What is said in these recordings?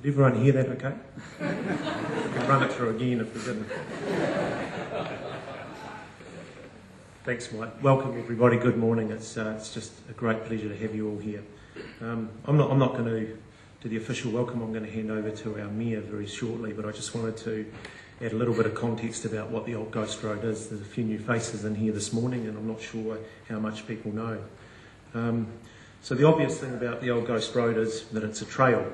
Did everyone hear that okay? I can run it through again if we didn't. Thanks, Mike. Welcome everybody, good morning. It's just a great pleasure to have you all here. I'm not going to do the official welcome. I'm going to hand over to our Mayor very shortly, but I just wanted to add a little bit of context about what the Old Ghost Road is. There's a few new faces in here this morning and I'm not sure how much people know. So the obvious thing about the Old Ghost Road is that it's a trail.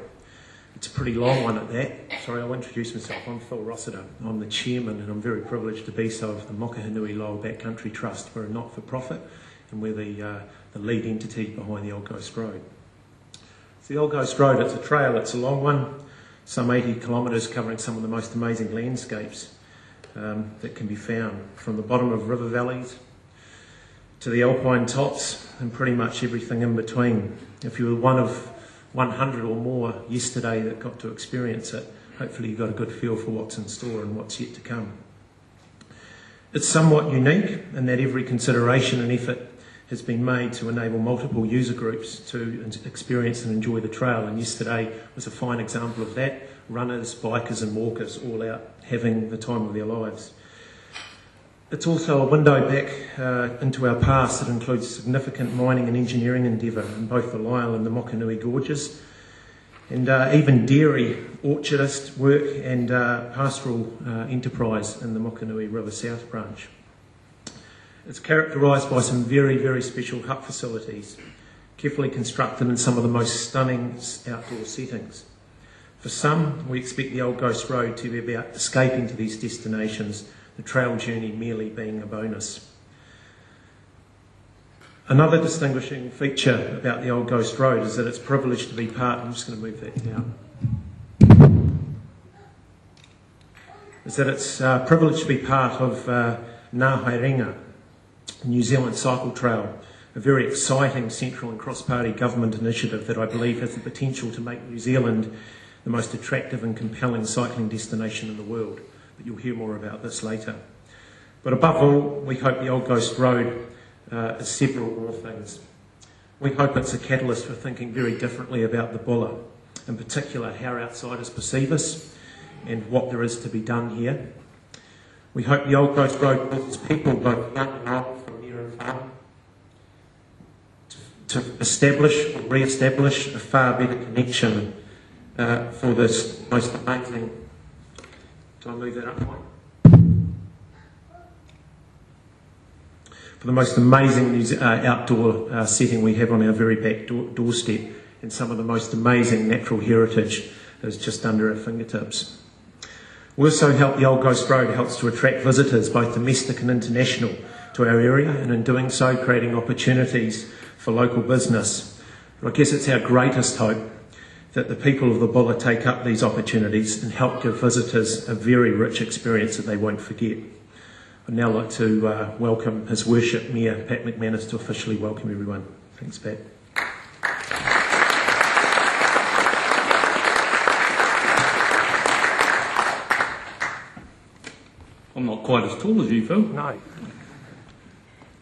It's a pretty long one at that. Sorry, I'll introduce myself. I'm Phil Rossiter. I'm the chairman and I'm very privileged to be so of the Mokahinui Lower Backcountry Trust. We're a not-for-profit and we're the lead entity behind the Old Ghost Road. So the Old Ghost Road, it's a trail, it's a long one, some 80 kilometres covering some of the most amazing landscapes that can be found, from the bottom of river valleys to the alpine tops and pretty much everything in between. If you were one of 100 or more yesterday that got to experience it, hopefully you got a good feel for what's in store and what's yet to come. It's somewhat unique in that every consideration and effort has been made to enable multiple user groups to experience and enjoy the trail, and yesterday was a fine example of that. Runners, bikers and walkers all out having the time of their lives. It's also a window back into our past that includes significant mining and engineering endeavour in both the Lyell and the Mokanui gorges, and even dairy, orchardist work and pastoral enterprise in the Mokanui River South branch. It's characterised by some very, very special hut facilities, carefully constructed in some of the most stunning outdoor settings. For some, we expect the Old Ghost Road to be about escaping to these destinations, the trail journey merely being a bonus. Another distinguishing feature about the Old Ghost Road is that it's privileged to be part, I'm just going to move that down, is that it's privileged to be part of Ngā Haerenga, New Zealand Cycle Trail, a very exciting central and cross-party government initiative that I believe has the potential to make New Zealand the most attractive and compelling cycling destination in the world. But you'll hear more about this later. But above all, we hope the Old Ghost Road is several more things. We hope it's a catalyst for thinking very differently about the Bulla, in particular how outsiders perceive us and what there is to be done here. We hope the Old Ghost Road brings people, both young and old, from near and far, to establish or re-establish a far better connection for this most amazing. Do I move that up, Mike? For the most amazing outdoor setting we have on our very back doorstep, and some of the most amazing natural heritage that is just under our fingertips. We also help the Old Ghost Road helps to attract visitors, both domestic and international, to our area, and in doing so creating opportunities for local business. But I guess it's our greatest hope that the people of the Bulla take up these opportunities and help give visitors a very rich experience that they won't forget. I'd now like to welcome His Worship Mayor Pat McManus to officially welcome everyone. Thanks, Pat. I'm not quite as tall as you, Phil. No.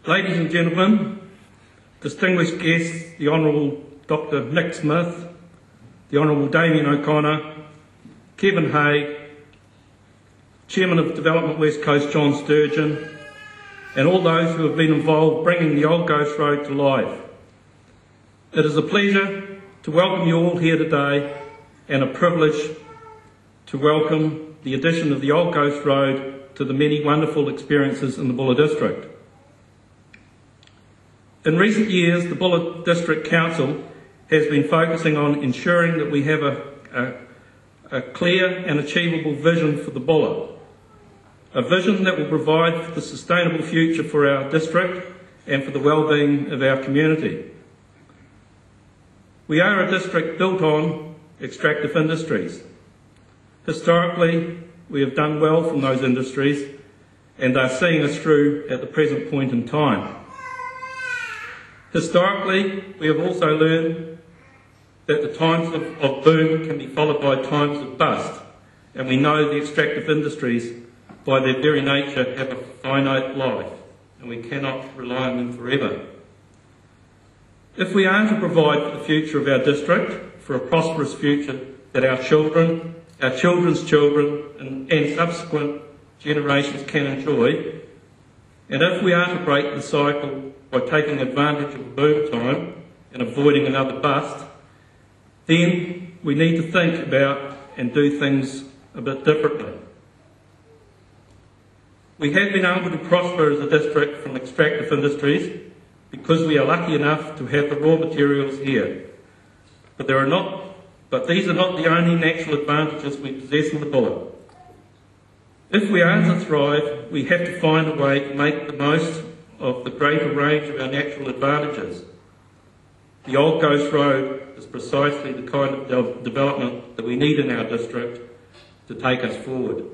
Ladies and gentlemen, distinguished guests, the Honourable Dr Nick Smith, the Honourable Damien O'Connor, Kevin Hay, Chairman of Development West Coast John Sturgeon, and all those who have been involved bringing the Old Ghost Road to life. It is a pleasure to welcome you all here today and a privilege to welcome the addition of the Old Ghost Road to the many wonderful experiences in the Buller District. In recent years, the Buller District Council has been focusing on ensuring that we have a clear and achievable vision for the Buller, a vision that will provide for the sustainable future for our district and for the well-being of our community. We are a district built on extractive industries. Historically, we have done well from those industries and are seeing us through at the present point in time. Historically, we have also learned that the times of boom can be followed by times of bust, and we know the extractive industries, by their very nature, have a finite life, and we cannot rely on them forever. If we are to provide for the future of our district, for a prosperous future that our children, our children's children, and subsequent generations can enjoy, and if we are to break the cycle by taking advantage of boom time and avoiding another bust, then we need to think about and do things a bit differently. We have been able to prosper as a district from extractive industries because we are lucky enough to have the raw materials here. But these are not the only natural advantages we possess in the Buller. If we are to thrive, we have to find a way to make the most of the greater range of our natural advantages. The Old Ghost Road is precisely the kind of development that we need in our district to take us forward.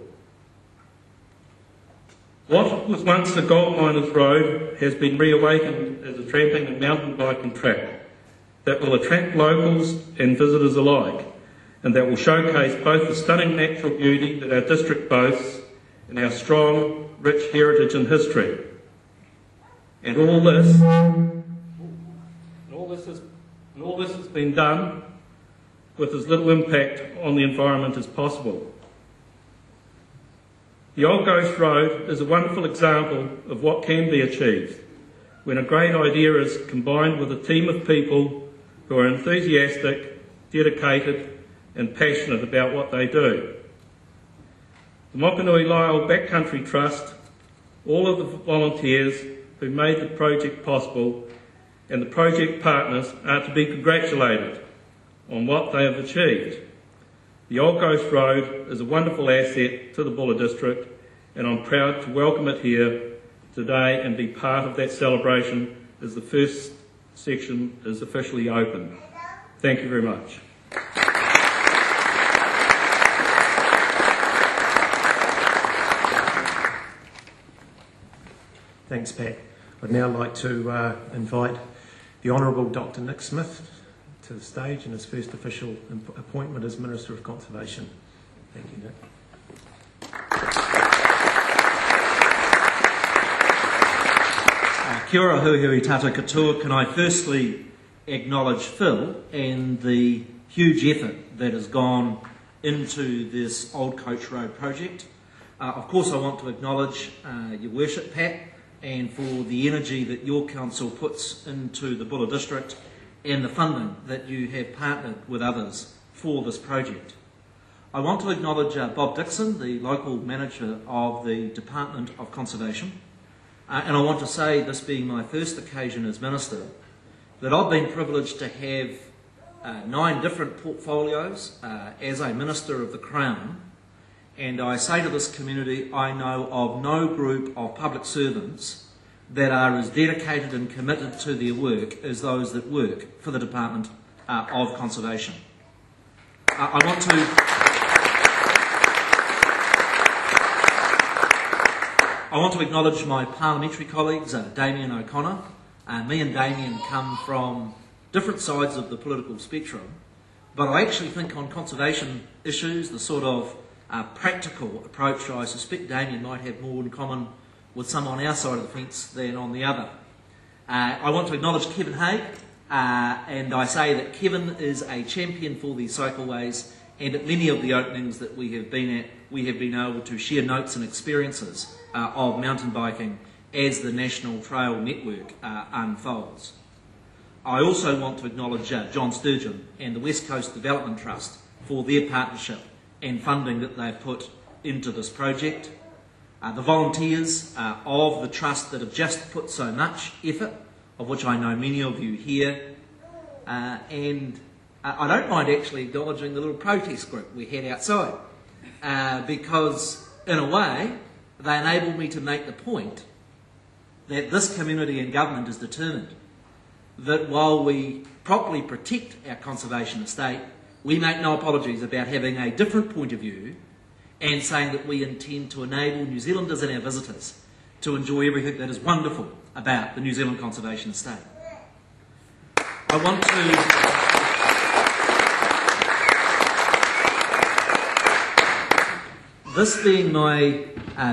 What was once a gold miner's road has been reawakened as a tramping and mountain biking track that will attract locals and visitors alike, and that will showcase both the stunning natural beauty that our district boasts and our strong, rich heritage and history. And all this has been done with as little impact on the environment as possible. The Old Ghost Road is a wonderful example of what can be achieved when a great idea is combined with a team of people who are enthusiastic, dedicated and passionate about what they do. The Mokanui Lyle Backcountry Trust, all of the volunteers who made the project possible, and the project partners are to be congratulated on what they have achieved. The Old Ghost Road is a wonderful asset to the Buller District, and I'm proud to welcome it here today and be part of that celebration as the first section is officially open. Thank you very much. Thanks, Pat. I'd now like to invite the Honourable Dr Nick Smith to the stage in his first official appointment as Minister of Conservation. Thank you, Nick. Kia ora hui tata katoa. Can I firstly acknowledge Phil and the huge effort that has gone into this Old Coach Road project. Of course I want to acknowledge Your Worship, Pat, and for the energy that your council puts into the Buller District and the funding that you have partnered with others for this project. I want to acknowledge Bob Dixon, the local manager of the Department of Conservation, and I want to say, this being my first occasion as Minister, that I've been privileged to have 9 different portfolios as a Minister of the Crown, and I say to this community, I know of no group of public servants that are as dedicated and committed to their work as those that work for the Department of Conservation. I want to acknowledge my parliamentary colleagues, Damien O'Connor. Me and Damien come from different sides of the political spectrum, but I actually think on conservation issues, the sort of practical approach, I suspect Damien might have more in common with some on our side of the fence than on the other. I want to acknowledge Kevin Hay, and I say that Kevin is a champion for these cycleways, and at many of the openings that we have been at, we have been able to share notes and experiences of mountain biking as the National Trail Network unfolds. I also want to acknowledge John Sturgeon and the West Coast Development Trust for their partnership and funding that they've put into this project. The volunteers of the Trust that have just put so much effort, of which I know many of you here, and I don't mind actually acknowledging the little protest group we had outside, because in a way they enabled me to make the point that this community and government is determined that while we properly protect our conservation estate, we make no apologies about having a different point of view and saying that we intend to enable New Zealanders and our visitors to enjoy everything that is wonderful about the New Zealand Conservation Estate. I want to... This being my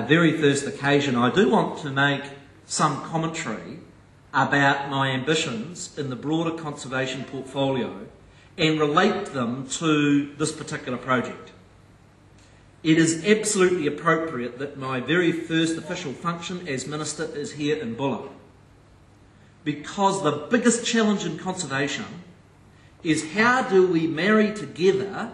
very first occasion, I do want to make some commentary about my ambitions in the broader conservation portfolio and relate them to this particular project. It is absolutely appropriate that my very first official function as Minister is here in Bulla, because the biggest challenge in conservation is how do we marry together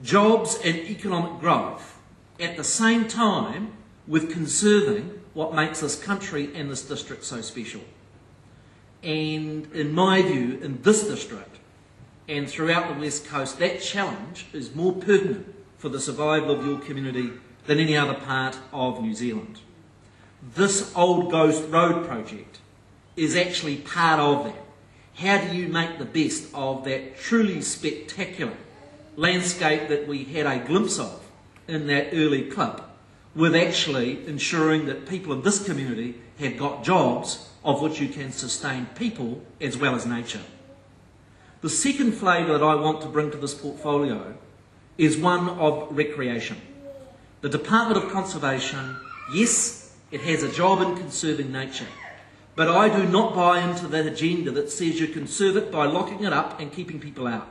jobs and economic growth at the same time with conserving what makes this country and this district so special. And in my view, in this district and throughout the West Coast, that challenge is more pertinent for the survival of your community than any other part of New Zealand. This Old Ghost Road project is actually part of that. How do you make the best of that truly spectacular landscape that we had a glimpse of in that early clip, with actually ensuring that people in this community have got jobs of which you can sustain people as well as nature? The second flavour that I want to bring to this portfolio is one of recreation. The Department of Conservation, yes, it has a job in conserving nature, but I do not buy into that agenda that says you conserve it by locking it up and keeping people out.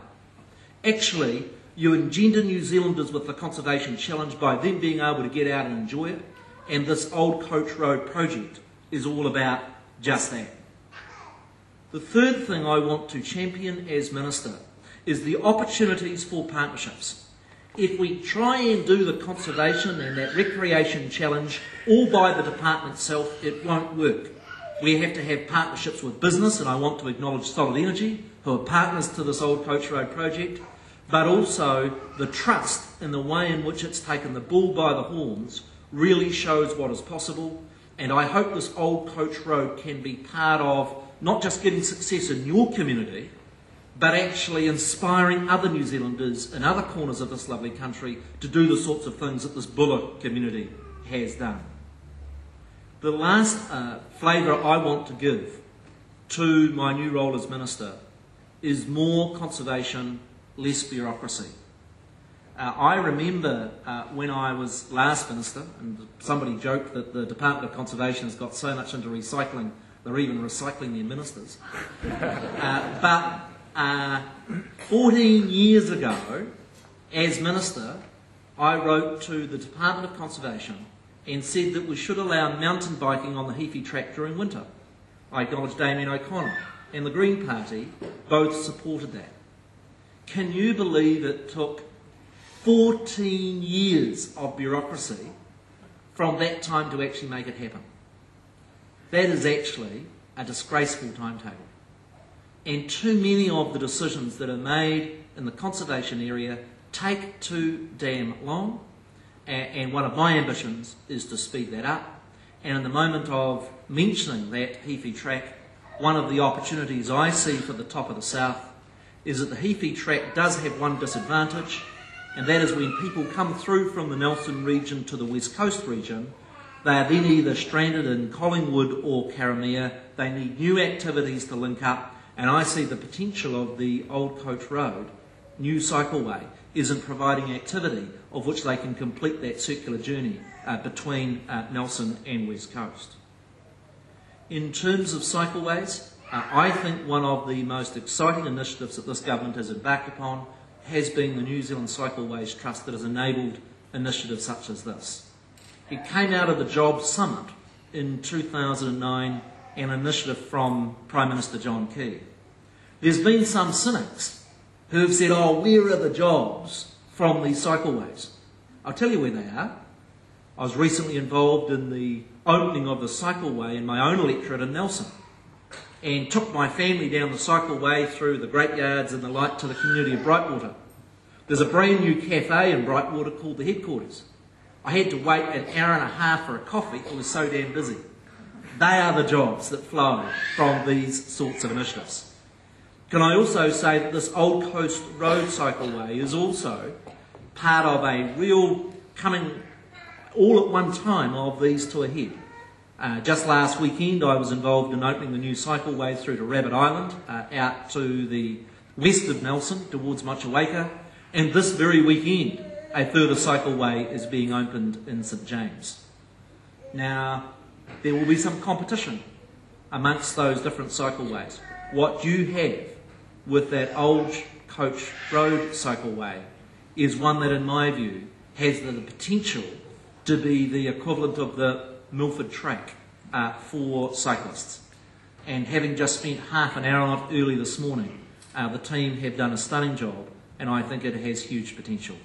Actually, you engender New Zealanders with the conservation challenge by them being able to get out and enjoy it, and this Old Coach Road project is all about just that. The third thing I want to champion as Minister is the opportunities for partnerships. If we try and do the conservation and that recreation challenge all by the department itself, it won't work. We have to have partnerships with business, and I want to acknowledge Solid Energy, who are partners to this Old Coach Road project, but also the Trust in the way in which it's taken the bull by the horns really shows what is possible, and I hope this Old Coach Road can be part of not just getting success in your community, but actually inspiring other New Zealanders in other corners of this lovely country to do the sorts of things that this Bulla community has done. The last flavour I want to give to my new role as Minister is more conservation, less bureaucracy. I remember when I was last Minister, and somebody joked that the Department of Conservation has got so much into recycling, they're even recycling their ministers. But 14 years ago, as Minister, I wrote to the Department of Conservation and said that we should allow mountain biking on the Heafy track during winter. I acknowledge Damien O'Connell and the Green Party both supported that. Can you believe it took 14 years of bureaucracy from that time to actually make it happen? That is actually a disgraceful timetable. And too many of the decisions that are made in the conservation area take too damn long. And one of my ambitions is to speed that up. And in the moment of mentioning that Heafy track, one of the opportunities I see for the top of the south is that the Heafy track does have one disadvantage, and that is when people come through from the Nelson region to the West Coast region, they are then either stranded in Collingwood or Karamea. They need new activities to link up, and I see the potential of the Old Coach Road new cycleway is in providing activity of which they can complete that circular journey between Nelson and West Coast. In terms of cycleways, I think one of the most exciting initiatives that this government has embarked upon has been the New Zealand Cycleways Trust that has enabled initiatives such as this. It came out of the Jobs Summit in 2009, an initiative from Prime Minister John Key. There's been some cynics who have said, oh, where are the jobs from these cycleways? I'll tell you where they are. I was recently involved in the opening of the cycleway in my own electorate in Nelson, and took my family down the cycleway through the Great Yards and the like to the community of Brightwater. There's a brand new cafe in Brightwater called the Headquarters. I had to wait an hour and a half for a coffee, it was so damn busy. They are the jobs that flow from these sorts of initiatives. Can I also say that this Old Coast Road cycleway is also part of a real coming all at one time of these to a head. Just last weekend I was involved in opening the new cycleway through to Rabbit Island, out to the west of Nelson towards Motueka, and this very weekend a further cycleway is being opened in St James. Now, there will be some competition amongst those different cycleways. What you have with that Old Coach Road cycleway is one that, in my view, has the potential to be the equivalent of the Milford track for cyclists. And having just spent half an hour on it early this morning, the team have done a stunning job, and I think it has huge potential.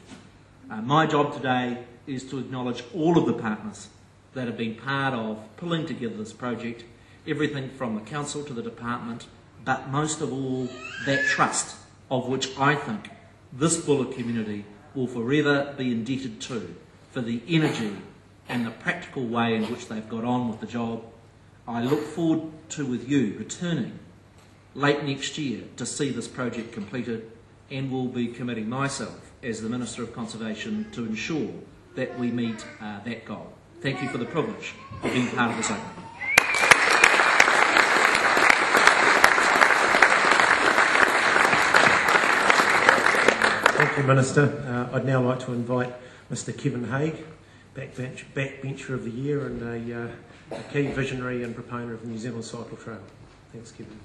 My job today is to acknowledge all of the partners that have been part of pulling together this project, everything from the council to the department, but most of all that trust, of which I think this Buller community will forever be indebted to for the energy and the practical way in which they've got on with the job. I look forward to, with you, returning late next year to see this project completed, and will be committing myself as the Minister of Conservation to ensure that we meet that goal. Thank you for the privilege of being part of this opening. Thank you, Minister. I'd now like to invite Mr Kevin Haig, Backbencher of the Year and a key visionary and proponent of the New Zealand Cycle Trail. Thanks, Kevin.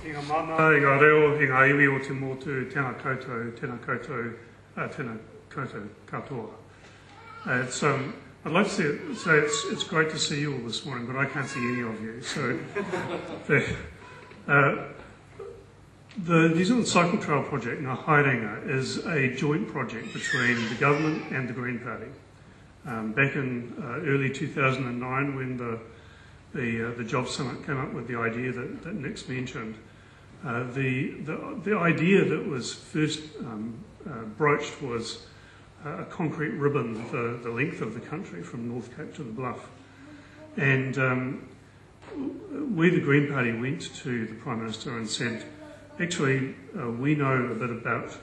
Inga mana, inga reo, inga iwi o te motu, tēnā koutou katoa. I'd like to say it's great to see you all this morning, but I can't see any of you. So the New Zealand Cycle Trail project, Ngā Haerenga, is a joint project between the government and the Green Party. Back in early 2009, when the Jobs Summit came up with the idea that Nick's mentioned, the idea that was first broached was a concrete ribbon the length of the country from North Cape to the Bluff. And we, the Green Party, went to the Prime Minister and said, actually, we know a bit about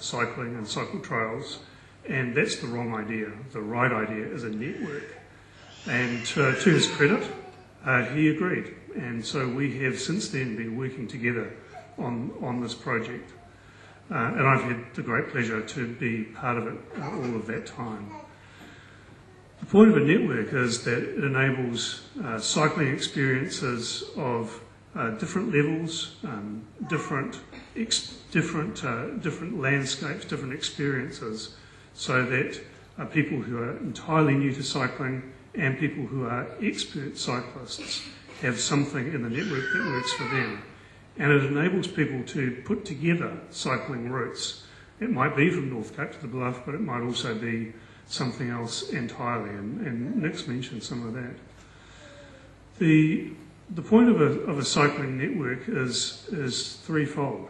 cycling and cycle trails, and that's the wrong idea. The right idea is a network. And to his credit, he agreed. And so we have since then been working together on this project. And I've had the great pleasure to be part of it all of that time. The point of a network is that it enables cycling experiences of different levels, different landscapes, different experiences, so that people who are entirely new to cycling and people who are expert cyclists have something in the network that works for them. And it enables people to put together cycling routes. It might be from North Cape to the Bluff, but it might also be something else entirely, and Nick's mentioned some of that. The point of a cycling network is threefold.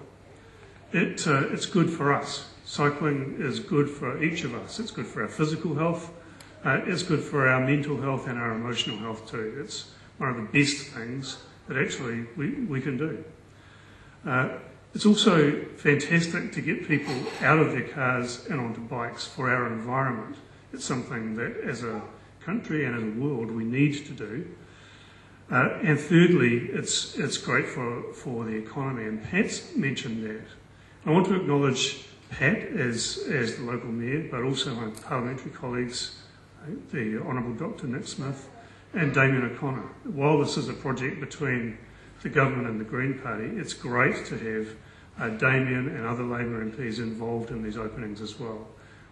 It's good for us. Cycling is good for each of us. It's good for our physical health. It's good for our mental health and our emotional health too. It's one of the best things that actually we can do. It's also fantastic to get people out of their cars and onto bikes for our environment. It's something that as a country and as a world we need to do. And thirdly, it's great for the economy, and Pat's mentioned that. I want to acknowledge Pat as the local mayor, but also my parliamentary colleagues the Honourable Dr Nick Smith and Damien O'Connor. While this is a project between the government and the Green Party, it's great to have Damien and other Labour MPs involved in these openings as well.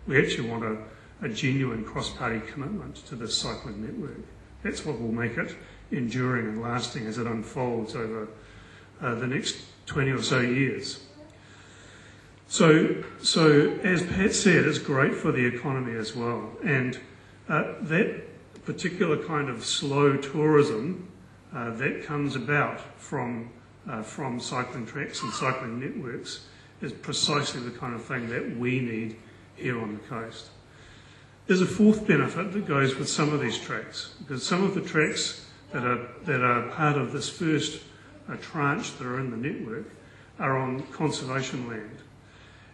We actually want a genuine cross-party commitment to this cycling network. That's what will make it enduring and lasting as it unfolds over the next 20 or so years. So as Pat said, it's great for the economy as well. And that particular kind of slow tourism that comes about from cycling tracks and cycling networks is precisely the kind of thing that we need here on the coast. There's a fourth benefit that goes with some of these tracks, because some of the tracks that are part of this first tranche that are in the network are on conservation land.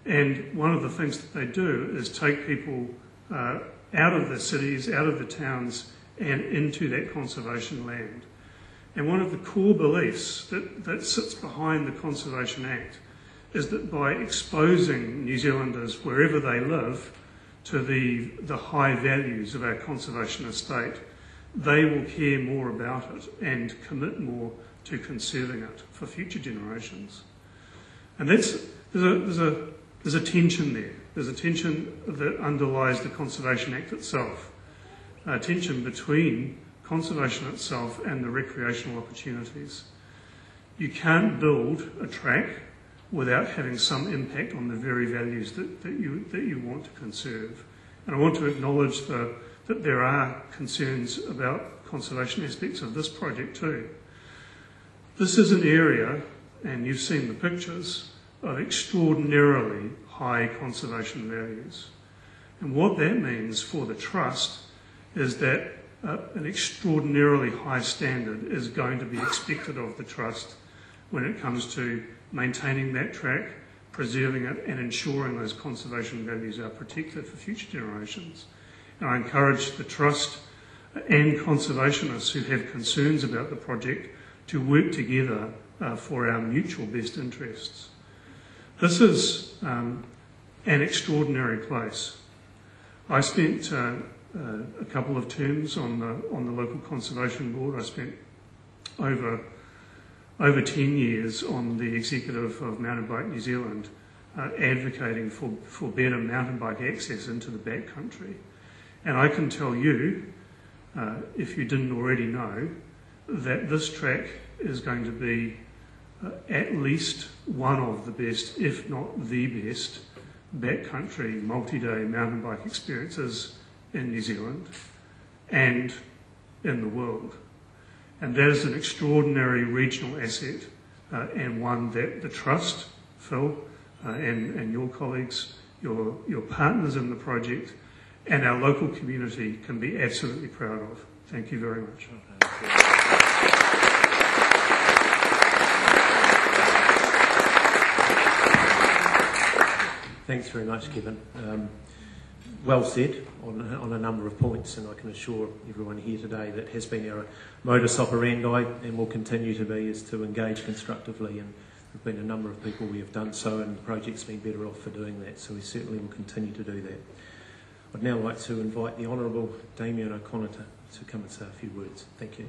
And one of the things that they do is take people out of the cities, out of the towns, and into that conservation land. And one of the core beliefs that sits behind the Conservation Act is that by exposing New Zealanders wherever they live to the high values of our conservation estate, they will care more about it and commit more to conserving it for future generations. And there's a tension there. There's a tension that underlies the Conservation Act itself, a tension between conservation itself and the recreational opportunities. You can't build a track without having some impact on the very values that you want to conserve. And I want to acknowledge that there are concerns about conservation aspects of this project too. This is an area, and you've seen the pictures, of extraordinarily high conservation values. And what that means for the Trust is that an extraordinarily high standard is going to be expected of the Trust when it comes to maintaining that track, preserving it, and ensuring those conservation values are protected for future generations. And I encourage the Trust and conservationists who have concerns about the project to work together for our mutual best interests. This is an extraordinary place. I spent a couple of terms on the local conservation board. I spent over 10 years on the executive of Mountain Bike New Zealand, advocating for better mountain bike access into the backcountry. And I can tell you, if you didn't already know, that this track is going to be at least one of the best, if not the best, backcountry multi-day mountain bike experiences in New Zealand and in the world. And that is an extraordinary regional asset and one that the Trust, Phil, and your colleagues, your partners in the project, and our local community can be absolutely proud of. Thank you very much. Thanks very much, Kevin. Well said on a number of points, and I can assure everyone here today that has been our modus operandi and will continue to be, is to engage constructively, and there have been a number of people we have done so, and the project's been better off for doing that, so we certainly will continue to do that. I'd now like to invite the Honourable Damien O'Connor to come and say a few words. Thank you.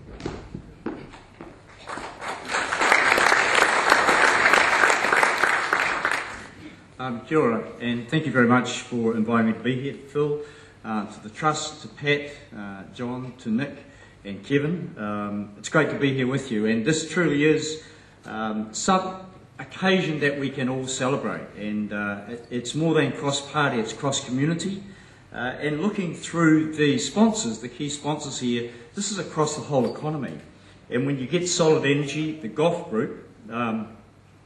Kia ora, and thank you very much for inviting me to be here, Phil, to the Trust, to Pat, John, to Nick and Kevin. It's great to be here with you, and this truly is some occasion that we can all celebrate, and it's more than cross-party, it's cross-community. And looking through the sponsors, the key sponsors here, this is across the whole economy. And when you get Solid Energy, the Golf Group,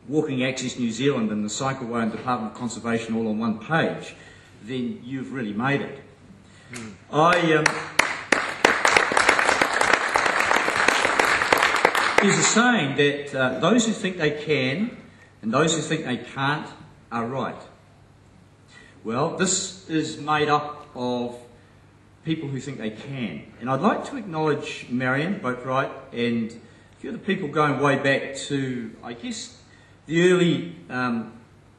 Walking Access New Zealand and the Cycleway and Department of Conservation all on one page, then you've really made it. There's a saying that those who think they can and those who think they can't are right. Well, this is made up of people who think they can. And I'd like to acknowledge Marion Boatwright and a few of the people going way back to, I guess, the early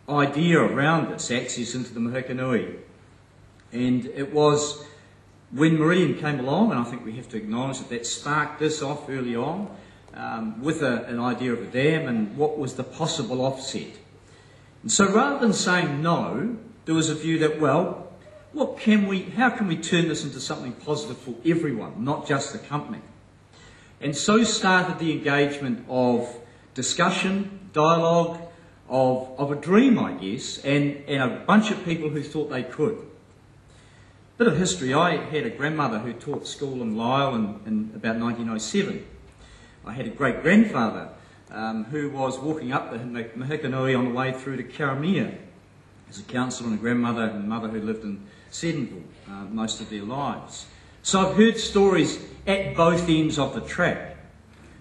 idea around this access into the Mahikanui. And it was When Meridian came along, and I think we have to acknowledge that sparked this off early on, with an idea of a dam and what was the possible offset. And so rather than saying no, there was a view that, well, how can we turn this into something positive for everyone, not just the company? And so started the engagement of discussion, dialogue, of a dream, I guess, and a bunch of people who thought they could. Bit of history. I had a grandmother who taught school in Lisle in about 1907. I had a great-grandfather who was walking up the Mahikanui on the way through to Karamea as a counsellor, and a grandmother and mother who lived in Sedenville most of their lives. So I've heard stories at both ends of the track.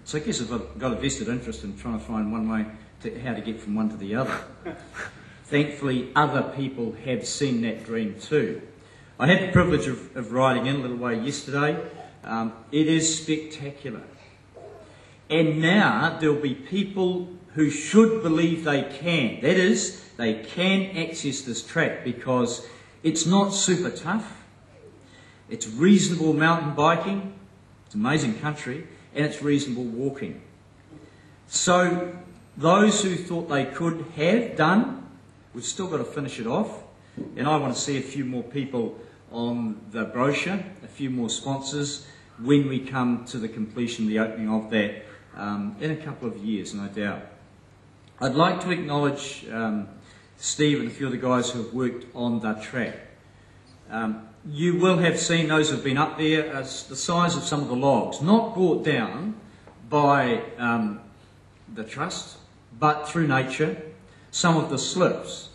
So I guess I've got a vested interest in trying to find one way to how to get from one to the other. Thankfully, other people have seen that dream too. I had the privilege of riding in a little way yesterday. It is spectacular. And now there'll be people who should believe they can. That is, they can access this track because it's not super tough. It's reasonable mountain biking. It's amazing country. And it's reasonable walking. So those who thought they could have done, we've still got to finish it off. And I want to see a few more people on the brochure, a few more sponsors, when we come to the completion, the opening of that in a couple of years, no doubt. I'd like to acknowledge Steve and a few of the guys who have worked on the track. You will have seen, those who have been up there, the size of some of the logs, not brought down by the trust, but through nature, some of the slips.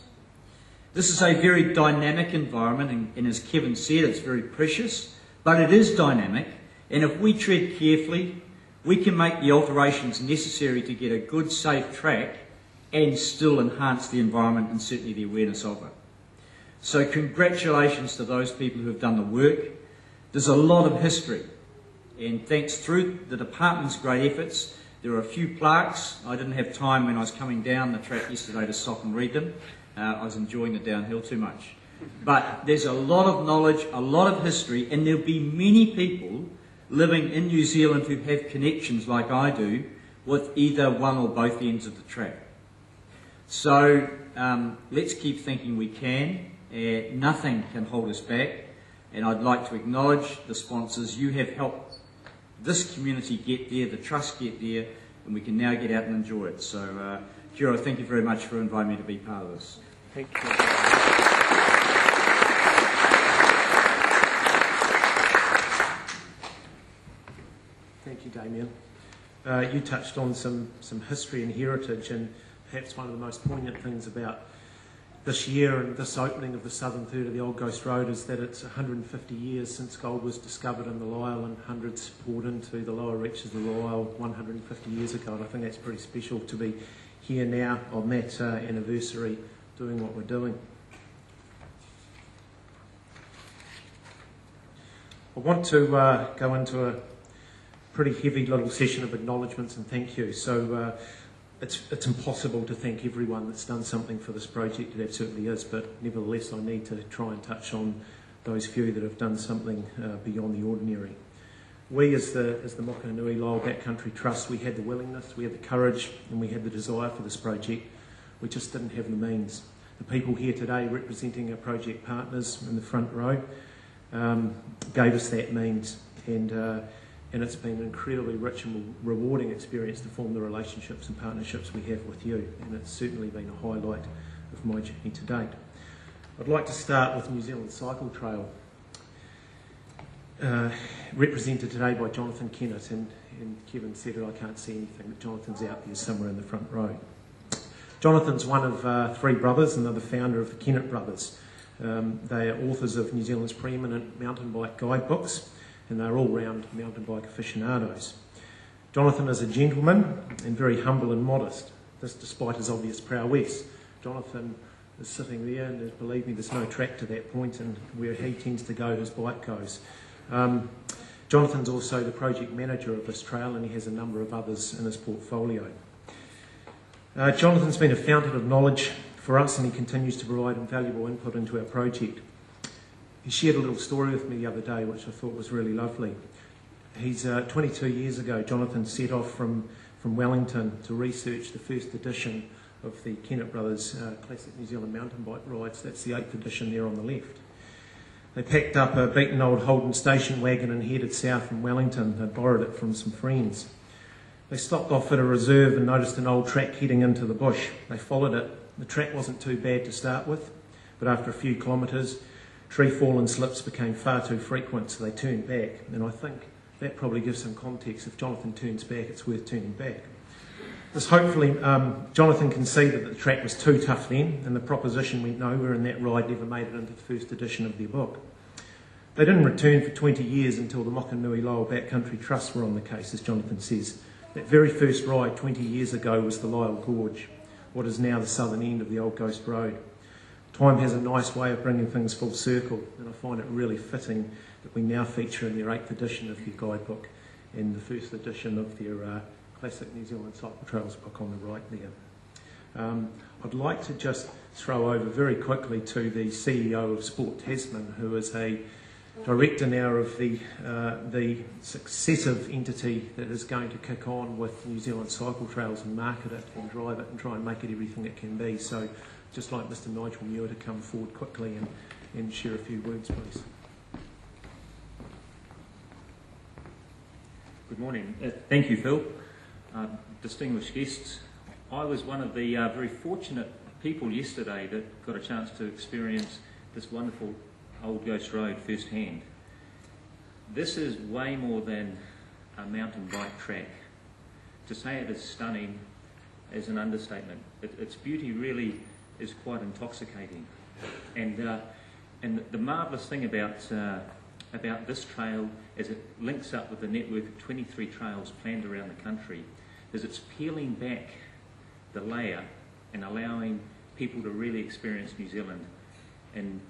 This is a very dynamic environment, and as Kevin said, it's very precious, but it is dynamic, and if we tread carefully, we can make the alterations necessary to get a good, safe track and still enhance the environment and certainly the awareness of it. So congratulations to those people who have done the work. There's a lot of history, and thanks through the department's great efforts, there are a few plaques. I didn't have time when I was coming down the track yesterday to stop and read them. I was enjoying the downhill too much. But there's a lot of knowledge, a lot of history, and there'll be many people living in New Zealand who have connections like I do with either one or both ends of the track. So let's keep thinking we can. Nothing can hold us back, and I'd like to acknowledge the sponsors. You have helped this community get there, the trust get there, and we can now get out and enjoy it. So, Kia ora, thank you very much for inviting me to be part of this. Thank you. Thank you, Damien. You touched on some history and heritage, and perhaps one of the most poignant things about this year and this opening of the southern third of the Old Ghost Road is that it's 150 years since gold was discovered in the Lisle, and hundreds poured into the lower reaches of the Lisle 150 years ago. And I think that's pretty special to be here now on that anniversary doing what we're doing. I want to go into a pretty heavy little session of acknowledgements and thank you. So it's impossible to thank everyone that's done something for this project. That certainly is, but nevertheless I need to try and touch on those few that have done something beyond the ordinary. We as the Mokanui Lisle Backcountry Trust, we had the willingness, we had the courage, and we had the desire for this project. We just didn't have the means. The people here today representing our project partners in the front row gave us that means, and it's been an incredibly rich and rewarding experience to form the relationships and partnerships we have with you, and it's certainly been a highlight of my journey to date. I'd like to start with New Zealand Cycle Trail, represented today by Jonathan Kennett, and Kevin said it, I can't see anything, but Jonathan's out there somewhere in the front row. Jonathan's one of three brothers and they're the founder of the Kennett Brothers. They are authors of New Zealand's preeminent mountain bike guidebooks, and they're all-round mountain bike aficionados. Jonathan is a gentleman and very humble and modest, this despite his obvious prowess. Jonathan is sitting there, and believe me, there's no track to that point, and where he tends to go, his bike goes. Jonathan's also the project manager of this trail, and he has a number of others in his portfolio. Jonathan's been a fountain of knowledge for us, and he continues to provide invaluable input into our project. He shared a little story with me the other day, which I thought was really lovely. He's 22 years ago, Jonathan set off from Wellington to research the first edition of the Kennett Brothers Classic New Zealand mountain bike rides. That's the 8th edition there on the left. They packed up a beaten old Holden station wagon and headed south from Wellington. They borrowed it from some friends. They stopped off at a reserve and noticed an old track heading into the bush. They followed it. The track wasn't too bad to start with, but after a few kilometres, tree fall and slips became far too frequent, so they turned back. And I think that probably gives some context. If Jonathan turns back, it's worth turning back. This hopefully, Jonathan can see that the track was too tough then, and the proposition went nowhere, and that ride never made it into the first edition of their book. They didn't return for 20 years until the Mokanui Lyell Backcountry Trust were on the case, as Jonathan says. That very first ride 20 years ago was the Lyell Gorge, what is now the southern end of the Old Ghost Road. Time has a nice way of bringing things full circle, and I find it really fitting that we now feature in their 8th edition of their guidebook and the first edition of their Classic New Zealand Cycle Trails book on the right there. I'd like to just throw over very quickly to the CEO of Sport Tasman, who is a director now of the successive entity that is going to kick on with New Zealand Cycle Trails and market it and drive it and try and make it everything it can be. So just like Mr Nigel Muir to come forward quickly and share a few words, please. Good morning. Thank you, Phil. Distinguished guests, I was one of the very fortunate people yesterday that got a chance to experience this wonderful Old Ghost Road firsthand. This is way more than a mountain bike track. To say it is stunning is an understatement. Its beauty really is quite intoxicating. And the marvellous thing about this trail, as it links up with the network of 23 trails planned around the country, is it's peeling back the layer and allowing people to really experience New Zealand in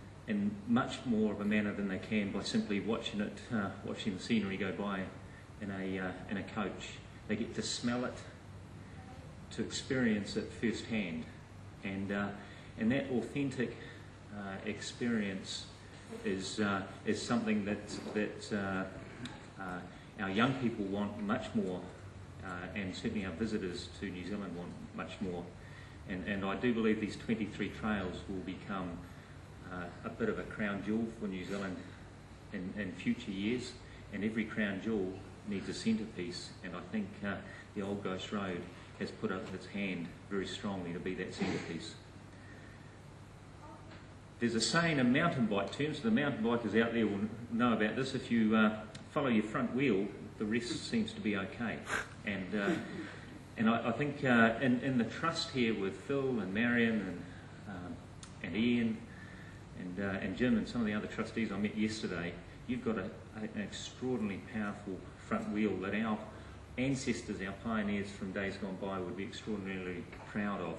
much more of a manner than they can by simply watching the scenery go by in a coach. They get to smell it, to experience it firsthand, and that authentic experience is something that our young people want much more, and certainly our visitors to New Zealand want much more. And I do believe these 23 trails will become a bit of a crown jewel for New Zealand in future years, and every crown jewel needs a centrepiece, and I think the Old Ghost Road has put up its hand very strongly to be that centrepiece. There's a saying in mountain bike terms, the mountain bikers out there will know about this: if you follow your front wheel, the rest seems to be okay. And I think in the trust here with Phil and Marion and Ian and Jim and some of the other trustees I met yesterday, you've got an extraordinarily powerful front wheel that our ancestors, our pioneers from days gone by, would be extraordinarily proud of.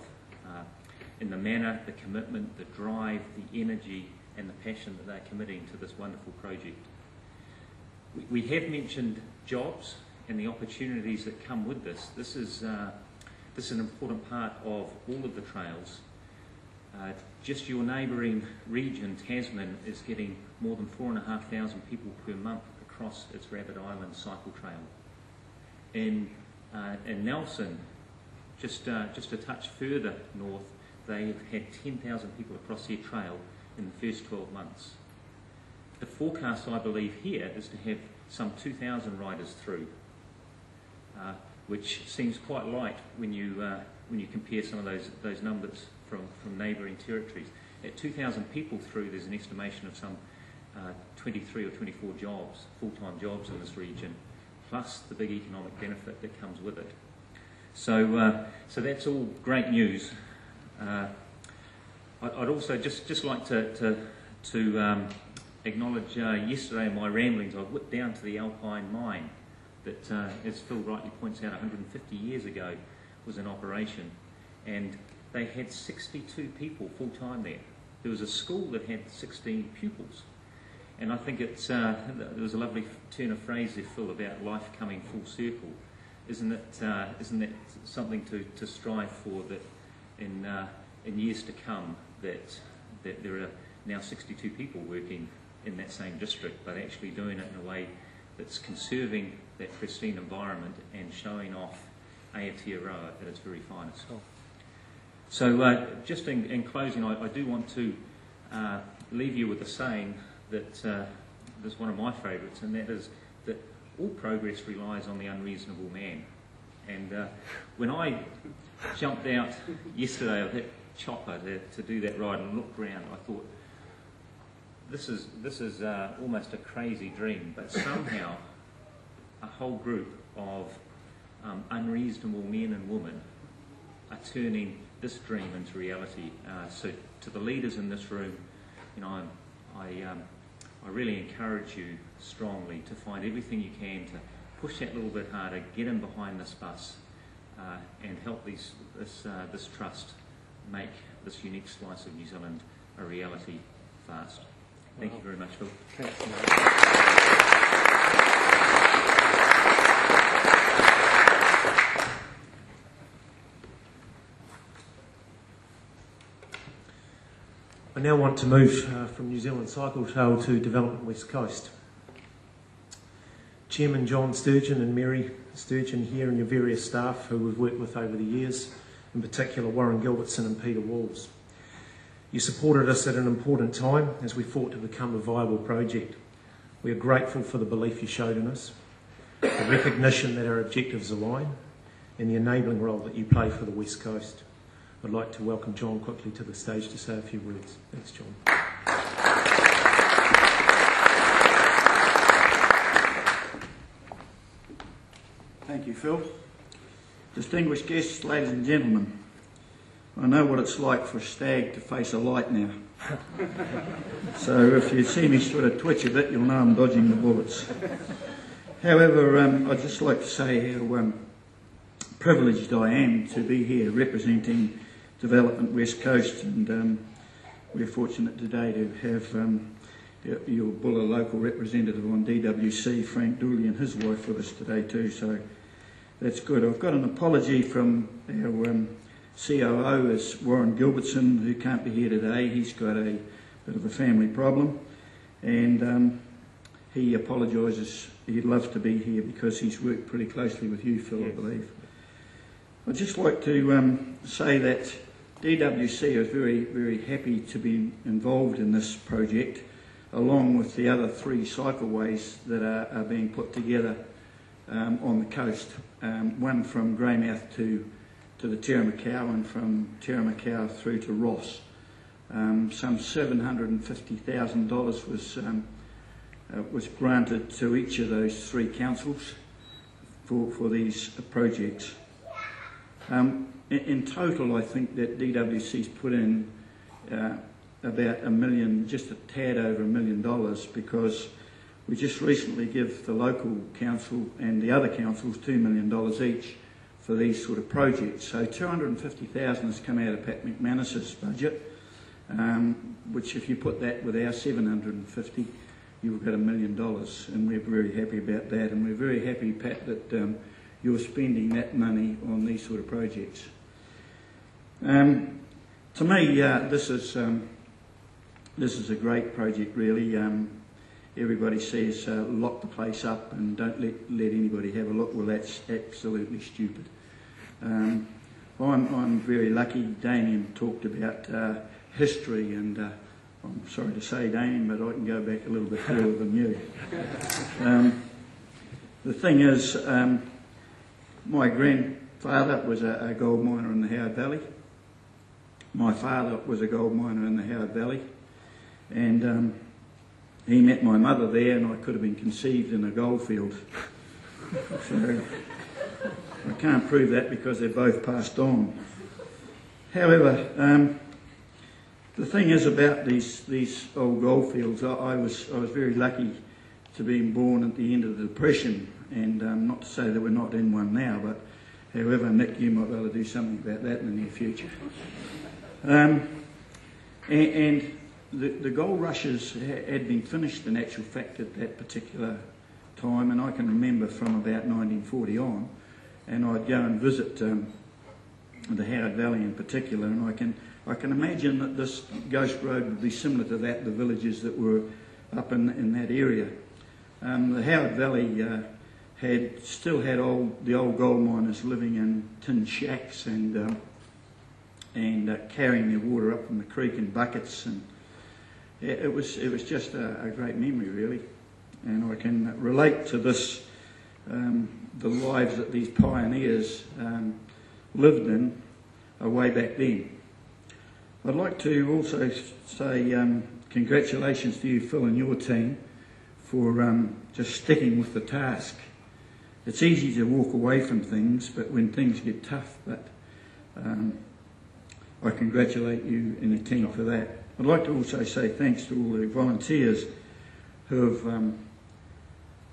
In the manner, the commitment, the drive, the energy and the passion that they're committing to this wonderful project. We have mentioned jobs and the opportunities that come with this. This is an important part of all of the trails. Just your neighbouring region, Tasman, is getting more than 4,500 people per month across its Rabbit Island cycle trail. In Nelson, just a touch further north, they have had 10,000 people across their trail in the first 12 months. The forecast, I believe, here is to have some 2,000 riders through, which seems quite light when you compare some of those numbers from neighbouring territories. At 2,000 people through, there's an estimation of some 23 or 24 jobs, full-time jobs in this region, plus the big economic benefit that comes with it. So that's all great news. I'd also just like to acknowledge yesterday in my ramblings, I whipped down to the Alpine mine that, as Phil rightly points out, 150 years ago was in operation, and they had 62 people full-time there. There was a school that had 16 pupils, and I think there was a lovely turn of phrase there, Phil, about life coming full circle. Isn't that something to strive for, that in years to come that there are now 62 people working in that same district, but actually doing it in a way that's conserving that pristine environment and showing off Aotearoa at its very finest. So just in closing, I do want to leave you with a saying that is one of my favourites, and that is that all progress relies on the unreasonable man. And when I jumped out yesterday of that chopper to do that ride and looked around, I thought, this is almost a crazy dream, but somehow a whole group of unreasonable men and women are turning this dream into reality. So to the leaders in this room, I really encourage you strongly to find everything you can to push that little bit harder, get in behind this bus, and help this trust make this unique slice of New Zealand a reality fast. Thank you very much, Phil. I now want to move from New Zealand Cycle Trail to Development West Coast. Chairman John Sturgeon and Mary Sturgeon here and your various staff who we've worked with over the years, in particular Warren Gilbertson and Peter Walls. You supported us at an important time as we fought to become a viable project. We are grateful for the belief you showed in us, the recognition that our objectives align, and the enabling role that you play for the West Coast. I'd like to welcome John quickly to the stage to say a few words. Thanks, John. Thank you, Phil. Distinguished guests, ladies and gentlemen, I know what it's like for a stag to face a light now. So if you see me sort of twitch a bit, you'll know I'm dodging the bullets. However, I'd just like to say how privileged I am to be here representing Development West Coast, and we're fortunate today to have your Buller local representative on DWC, Frank Dooley, and his wife with us today too, so that's good. I've got an apology from our COO, is Warren Gilbertson, who can't be here today. He's got a bit of a family problem, and he apologises. He'd love to be here because he's worked pretty closely with you, Phil, I believe. I'd just like to say that DWC is very, very happy to be involved in this project, along with the other 3 cycleways that are being put together on the coast. One from Greymouth to the Terramacau, and from Terramacau through to Ross. Some $750,000 was granted to each of those 3 councils for these projects. In total, I think that DWC's put in about $1 million, just a tad over $1 million, because we just recently give the local council and the other councils $2 million each for these sort of projects. So $250,000 has come out of Pat McManus's budget, which if you put that with our $750,000, you've got $1 million, and we're very happy about that, and we're very happy, Pat, that you're spending that money on these sort of projects. To me, this is a great project, really. Everybody says lock the place up and don't let anybody have a look. Well, that's absolutely stupid. I'm very lucky. Damien talked about history, and I'm sorry to say, Damien, but I can go back a little bit further than you. The thing is, my grandfather was a gold miner in the Howard Valley. My father was a gold miner in the Howard Valley, and he met my mother there, and I could have been conceived in a goldfield. So I can't prove that because they're both passed on. However, the thing is about these old goldfields, I was very lucky to be born at the end of the Depression, and not to say that we're not in one now, but however, Nick, you might be able to do something about that in the near future. And the gold rushes had been finished in actual fact at that particular time, and I can remember from about 1940 on, and I'd go and visit the Howard Valley in particular, and I can imagine that this ghost road would be similar to that, the villages that were up in that area. The Howard Valley still had the old gold miners living in tin shacks and carrying their water up from the creek in buckets, and it was just a great memory, really. And I can relate to this, the lives that these pioneers lived in way back then. I'd like to also say congratulations to you, Phil, and your team for just sticking with the task. It's easy to walk away from things, but when things get tough, I congratulate you and the team for that. I'd like to also say thanks to all the volunteers who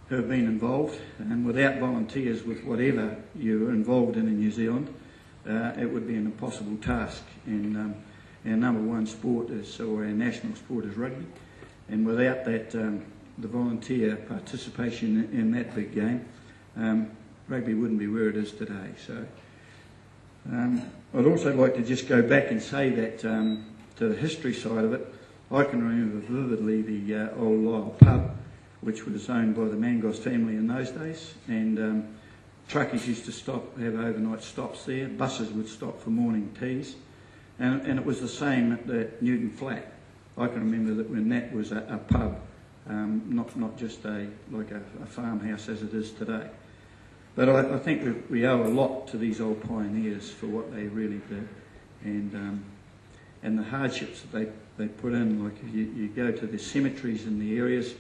have been involved, and without volunteers with whatever you're involved in New Zealand, it would be an impossible task. And our number one sport our national sport is rugby, and without that, the volunteer participation in that big game, rugby wouldn't be where it is today. So I'd also like to just go back and say that to the history side of it, I can remember vividly the old Lyle pub, which was owned by the Mangos family in those days, and truckies used to have overnight stops there. Buses would stop for morning teas, and it was the same at the Newton Flat. I can remember that when that was a pub, not just a farmhouse as it is today. But I think we owe a lot to these old pioneers for what they really did, and the hardships that they put in. Like if you go to the cemeteries in the areas,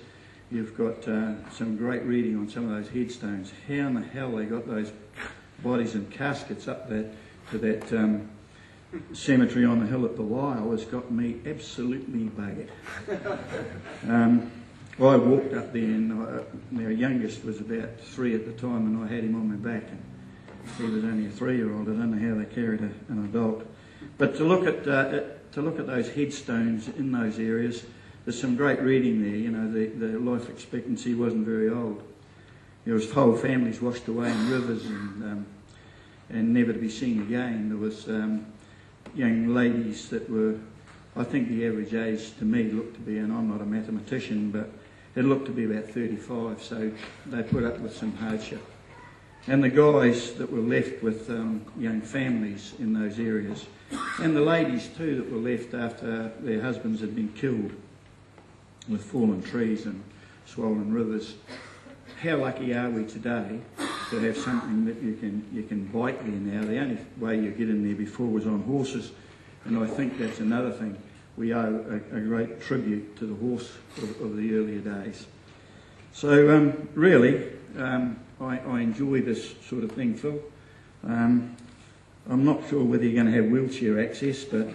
you've got some great reading on some of those headstones. How in the hell they got those bodies and caskets up there to that cemetery on the hill at Belial has got me absolutely buggered. I walked up there, and our youngest was about 3 at the time, and I had him on my back, and he was only a 3-year-old. I don't know how they carried an adult. But to look at those headstones in those areas, there's some great reading there. You know, the life expectancy wasn't very old. There was whole families washed away in rivers and never to be seen again. There was young ladies that were, I think the average age to me looked to be, and I'm not a mathematician, but it looked to be about 35, so they put up with some hardship. And the guys that were left with young families in those areas, and the ladies too that were left after their husbands had been killed with fallen trees and swollen rivers. How lucky are we today to have something that you can bike there now? The only way you get in there before was on horses, and I think that's another thing. We owe a great tribute to the horse of the earlier days. So really, I enjoy this sort of thing, Phil. I'm not sure whether you're going to have wheelchair access, but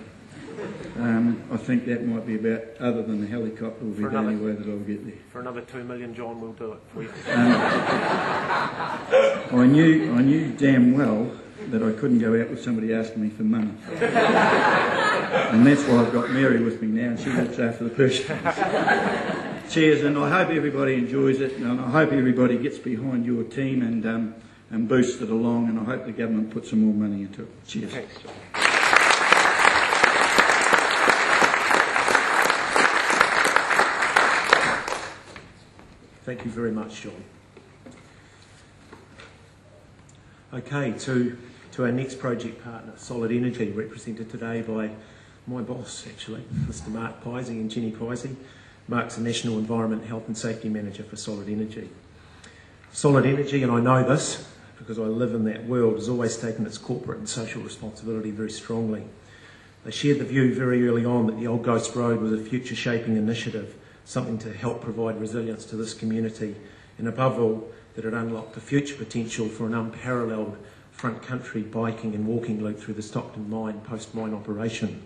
I think that might be about, other than the helicopter, will be the only way that I'll get there. For another 2 million, John, we'll do it for you. I knew damn well that I couldn't go out with somebody asking me for money. And that's why I've got Mary with me now, and she looks after the purse. Cheers, and I hope everybody enjoys it, and I hope everybody gets behind your team and boosts it along, and I hope the government puts some more money into it. Cheers. Thanks, John. Thank you very much, John. Okay, to our next project partner, Solid Energy, represented today by my boss, actually, Mr. Mark Pisey and Jenny Pisey. Mark's the National Environment, Health and Safety Manager for Solid Energy. Solid Energy, and I know this because I live in that world, has always taken its corporate and social responsibility very strongly. They shared the view very early on that the Old Ghost Road was a future-shaping initiative, something to help provide resilience to this community, and above all, that it unlocked the future potential for an unparalleled front country biking and walking loop through the Stockton mine post-mine operation.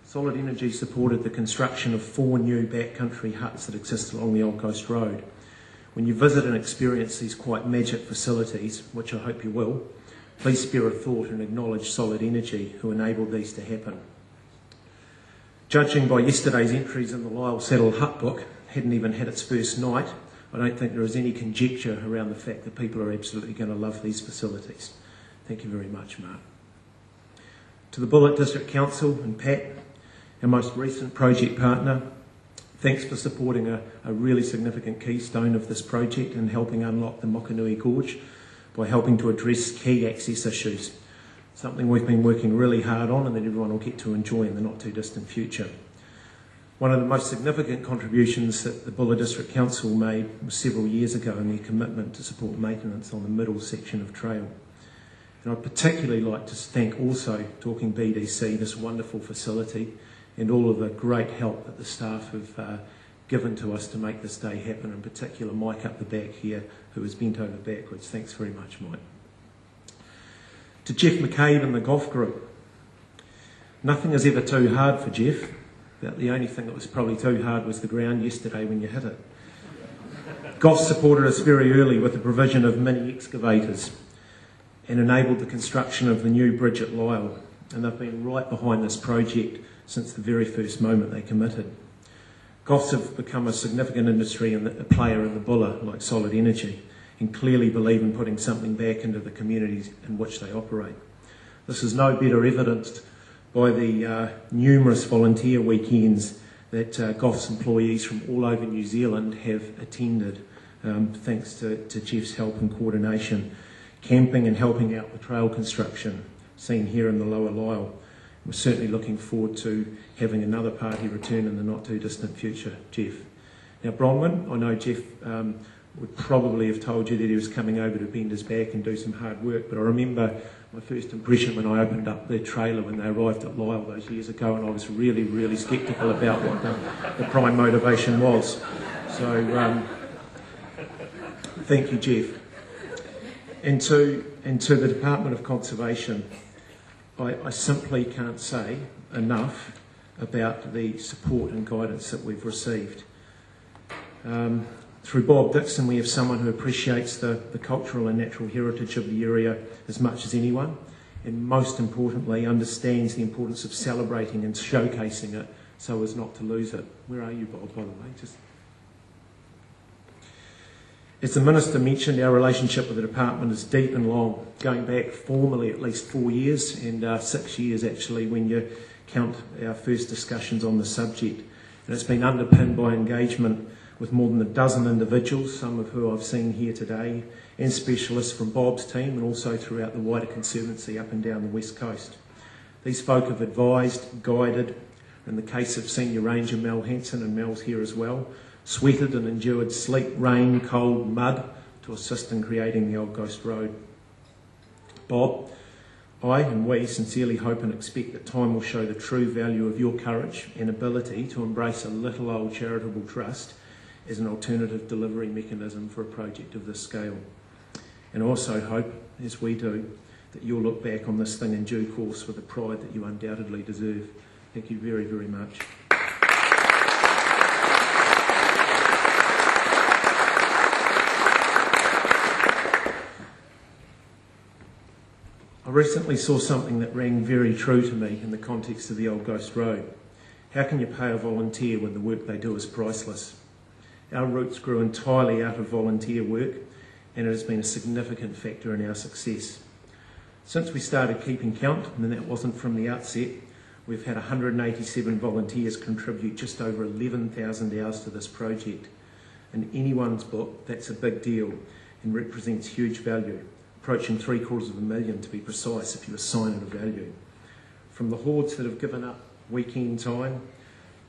Solid Energy supported the construction of 4 new backcountry huts that exist along the Old Ghost Road. When you visit and experience these quite magic facilities, which I hope you will, please spare a thought and acknowledge Solid Energy, who enabled these to happen. Judging by yesterday's entries in the Lyle Saddle Hut book, hadn't even had its first night, I don't think there is any conjecture around the fact that people are absolutely going to love these facilities. Thank you very much, Mark. To the Bullitt District Council and Pat, our most recent project partner, Thanks for supporting a really significant keystone of this project and helping unlock the Mokanui Gorge by helping to address key access issues. Something we've been working really hard on and that everyone will get to enjoy in the not too distant future. One of the most significant contributions that the Bulla District Council made was several years ago in their commitment to support maintenance on the middle section of trail. And I'd particularly like to thank also Talking BDC, this wonderful facility, and all of the great help that the staff have given to us to make this day happen, in particular Mike up the back here, who has bent over backwards. Thanks very much, Mike. To Jeff McCabe and the golf group. Nothing is ever too hard for Jeff. About the only thing that was probably too hard was the ground yesterday when you hit it. Goff supported us very early with the provision of mini excavators and enabled the construction of the new bridge at Lyle. And they've been right behind this project since the very first moment they committed. Goffs have become a significant industry and a player in the Bulla, like Solid Energy, and clearly believe in putting something back into the communities in which they operate. This is no better evidenced by the numerous volunteer weekends that Goffs employees from all over New Zealand have attended, thanks to Jeff's help and coordination, camping and helping out with trail construction, seen here in the Lower Lyle. We're certainly looking forward to having another party return in the not too distant future, Jeff. Now Bronwyn, I know Jeff would probably have told you that he was coming over to bend his back and do some hard work, but I remember my first impression when I opened up their trailer when they arrived at Lyle those years ago, and I was really, really sceptical about what the prime motivation was. So thank you, Jeff. And to the Department of Conservation, I simply can't say enough about the support and guidance that we've received. Through Bob Dixon, we have someone who appreciates the cultural and natural heritage of the area as much as anyone, and most importantly, understands the importance of celebrating and showcasing it so as not to lose it. Where are you, Bob, by the way? As the Minister mentioned, our relationship with the Department is deep and long, going back formally at least 4 years, and 6 years actually when you count our first discussions on the subject. And it's been underpinned by engagement with more than a dozen individuals, some of who I've seen here today, and specialists from Bob's team and also throughout the wider Conservancy up and down the West Coast. These folk have advised, guided, in the case of Senior Ranger Mel Hanson, and Mel's here as well, sweated and endured sleet, rain, cold, mud to assist in creating the Old Ghost Road. Bob, I and we sincerely hope and expect that time will show the true value of your courage and ability to embrace a little old charitable trust as an alternative delivery mechanism for a project of this scale. And also hope, as we do, that you'll look back on this thing in due course with the pride that you undoubtedly deserve. Thank you very, very much. I recently saw something that rang very true to me in the context of the Old Ghost Road. How can you pay a volunteer when the work they do is priceless? Our roots grew entirely out of volunteer work, and it has been a significant factor in our success. Since we started keeping count, and that wasn't from the outset, we've had 187 volunteers contribute just over 11,000 hours to this project. In anyone's book, that's a big deal and represents huge value, approaching $750,000 to be precise if you assign it a value. From the hordes that have given up weekend time,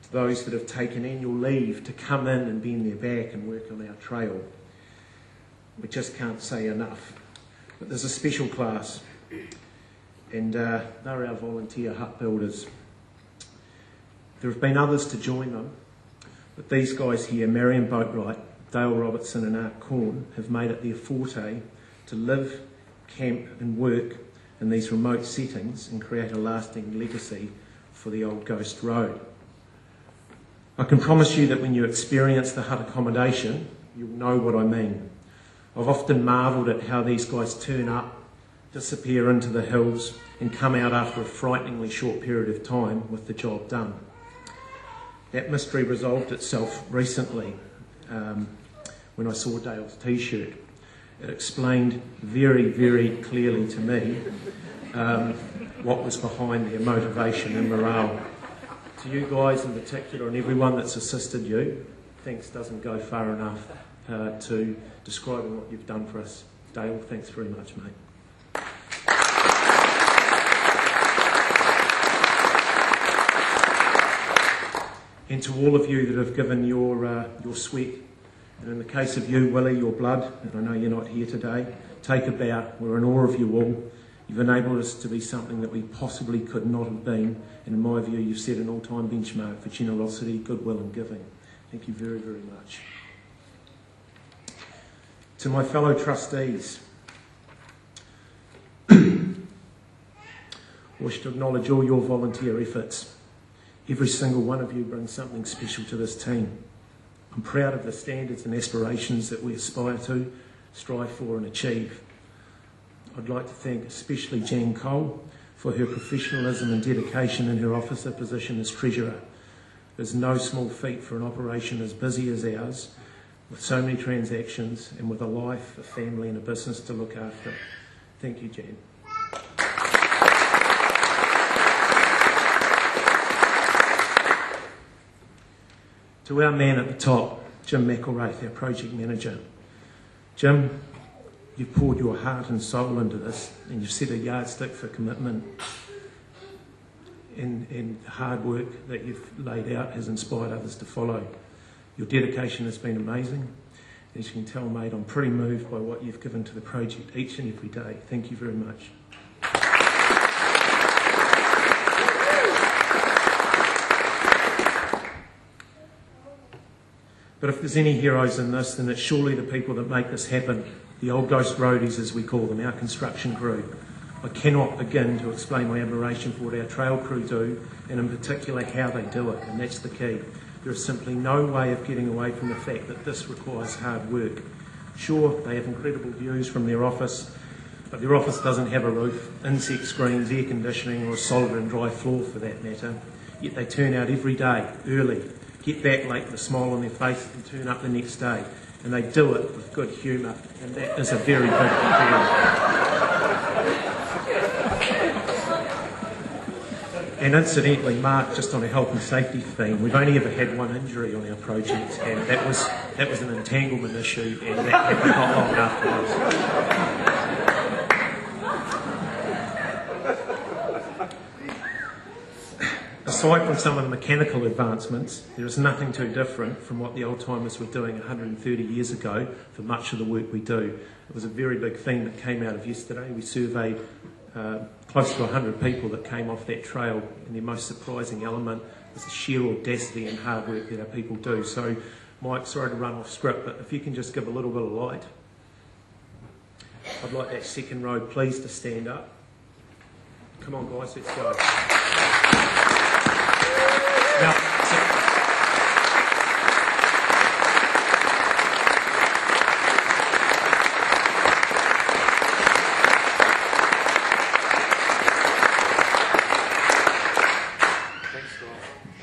to those that have taken annual leave to come in and bend their back and work on our trail. We just can't say enough. But there's a special class, and they're our volunteer hut builders. There have been others to join them, but these guys here, Marion Boatwright, Dale Robertson and Art Corn, have made it their forte to live, camp and work in these remote settings and create a lasting legacy for the Old Ghost Road. I can promise you that when you experience the hut accommodation, you'll know what I mean. I've often marvelled at how these guys turn up, disappear into the hills and come out after a frighteningly short period of time with the job done. That mystery resolved itself recently when I saw Dale's t-shirt. It explained very, very clearly to me what was behind their motivation and morale to you guys in particular and everyone that's assisted you, thanks doesn't go far enough to describing what you've done for us. Dale, thanks very much, mate. And to all of you that have given your sweat, and in the case of you, Willie, your blood, and I know you're not here today, take a bow. We're in awe of you all. You've enabled us to be something that we possibly could not have been, and in my view, you've set an all-time benchmark for generosity, goodwill and giving. Thank you very, very much. To my fellow trustees, I wish to acknowledge all your volunteer efforts. Every single one of you brings something special to this team. I'm proud of the standards and aspirations that we aspire to, strive for and achieve. I'd like to thank especially Jan Cole for her professionalism and dedication in her officer position as Treasurer. There's no small feat for an operation as busy as ours, with so many transactions and with a life, a family and a business to look after. Thank you, Jan. To our man at the top, Jim McElwraith, our project manager. Jim, you've poured your heart and soul into this, and you've set a yardstick for commitment, and the hard work that you've laid out has inspired others to follow. Your dedication has been amazing. As you can tell, mate, I'm pretty moved by what you've given to the project each and every day. Thank you very much. But if there's any heroes in this, then it's surely the people that make this happen, the old ghost roadies as we call them, our construction crew. I cannot begin to explain my admiration for what our trail crew do, and in particular how they do it, and that's the key. There is simply no way of getting away from the fact that this requires hard work. Sure, they have incredible views from their office, but their office doesn't have a roof, insect screens, air conditioning or a solid and dry floor for that matter. Yet they turn out every day, early, get back late with a smile on their face and turn up the next day. And they do it with good humour, and that is a very big deal. And incidentally, Mark, just on a health and safety theme, we've only ever had one injury on our project, and that was an entanglement issue, and that happened not long afterwards. Aside from some of the mechanical advancements, there is nothing too different from what the old-timers were doing 130 years ago for much of the work we do. It was a very big thing that came out of yesterday. We surveyed close to 100 people that came off that trail, and the most surprising element is the sheer audacity and hard work that our people do. So, Mike, sorry to run off script, but if you can just give a little bit of light. I'd like that second row, please, to stand up. Come on, guys, let's go. Now,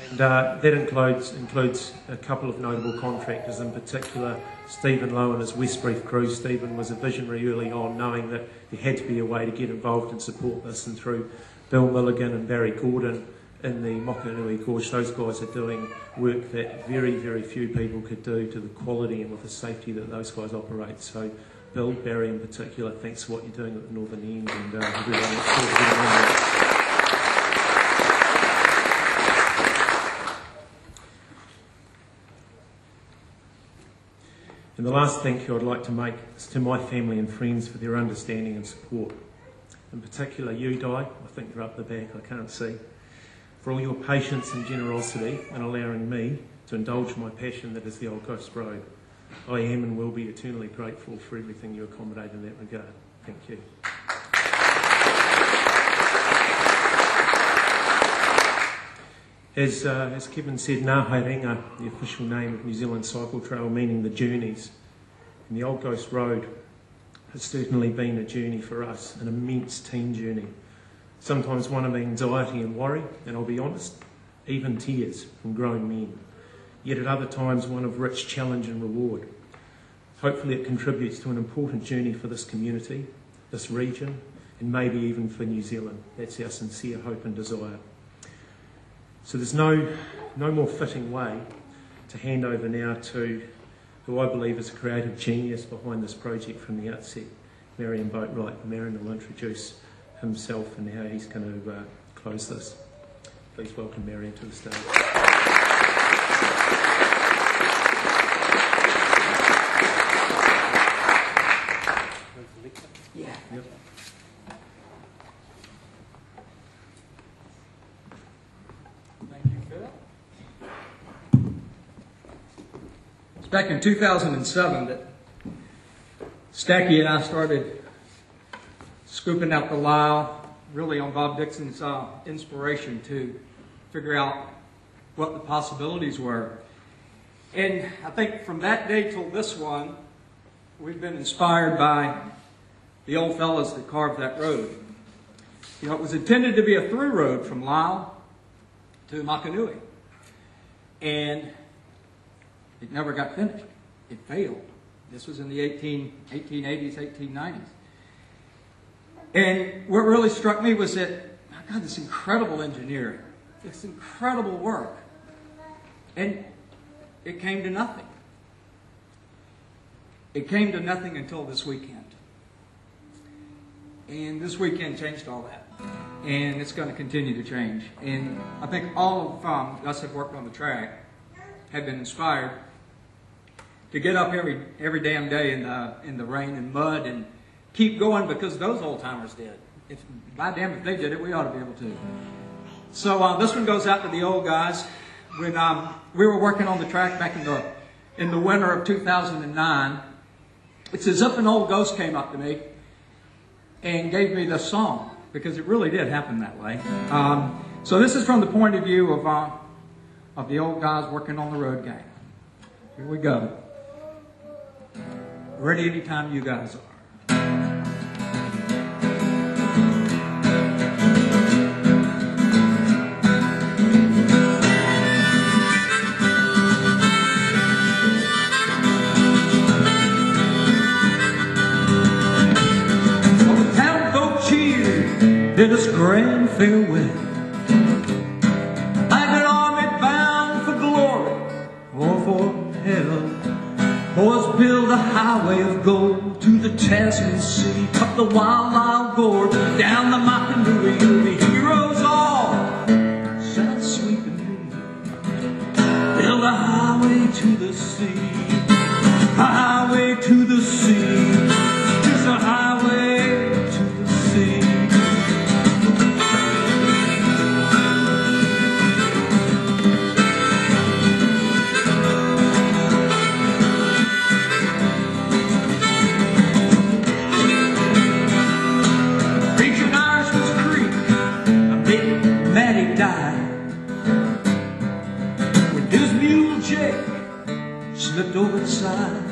and that includes a couple of notable contractors, in particular Stephen Lowe and his Westport crew. Stephen was a visionary early on, knowing that there had to be a way to get involved and support this, and through Bill Milligan and Barry Gordon in the Mokanui Gorge, those guys are doing work that very, very few people could do to the quality and with the safety that those guys operate. So Bill, Barry in particular, thanks for what you're doing at the northern end, and everyone else. And the last thank you I'd like to make is to my family and friends for their understanding and support. In particular, you, Di, I think you're up the back, I can't see, for all your patience and generosity in allowing me to indulge my passion that is the Old Coast Road. I am and will be eternally grateful for everything you accommodate in that regard. Thank you. As Kevin said, Ngā Haerenga, the official name of New Zealand Cycle Trail, meaning the journeys. And the Old Ghost Road has certainly been a journey for us, an immense team journey. Sometimes one of anxiety and worry, and I'll be honest, even tears from grown men. Yet at other times one of rich challenge and reward. Hopefully it contributes to an important journey for this community, this region, and maybe even for New Zealand. That's our sincere hope and desire. So there's no more fitting way to hand over now to who I believe is a creative genius behind this project from the outset, Marion Boatwright. Marion will introduce himself and how he's going to close this. Please welcome Marion to the stage. Yeah. Yep. Thank you, Phil. It's back in 2007 that Stacky and I started scooping out the Lyle, really on Bob Dixon's inspiration to figure out what the possibilities were. And I think from that day till this one, we've been inspired by the old fellas that carved that road. You know, it was intended to be a through road from Lyle to Makanui. And it never got finished. It failed. This was in the 1880s, 1890s. And what really struck me was that, my God, this incredible engineering, this incredible work. And it came to nothing. It came to nothing until this weekend. And this weekend changed all that. And it's going to continue to change. And I think all of us that worked on the track have been inspired to get up every damn day in the rain and mud and keep going because those old timers did. By damn, if they did it, we ought to be able to. So this one goes out to the old guys. When we were working on the track back in the winter of 2009, it's as if an old ghost came up to me and gave me this song, because it really did happen that way. So this is from the point of view of the old guys working on the road gang. Here we go. Ready anytime you guys are. Did us grand farewell, like an army bound for glory or for hell. Boys build a highway of gold to the Tasman Sea, up the wild gorge, down the Makanui. You'll be heroes all, sound sweet to me. Build a highway to the sea, a highway to the sea, just a highway to the sea. Slipped over the side.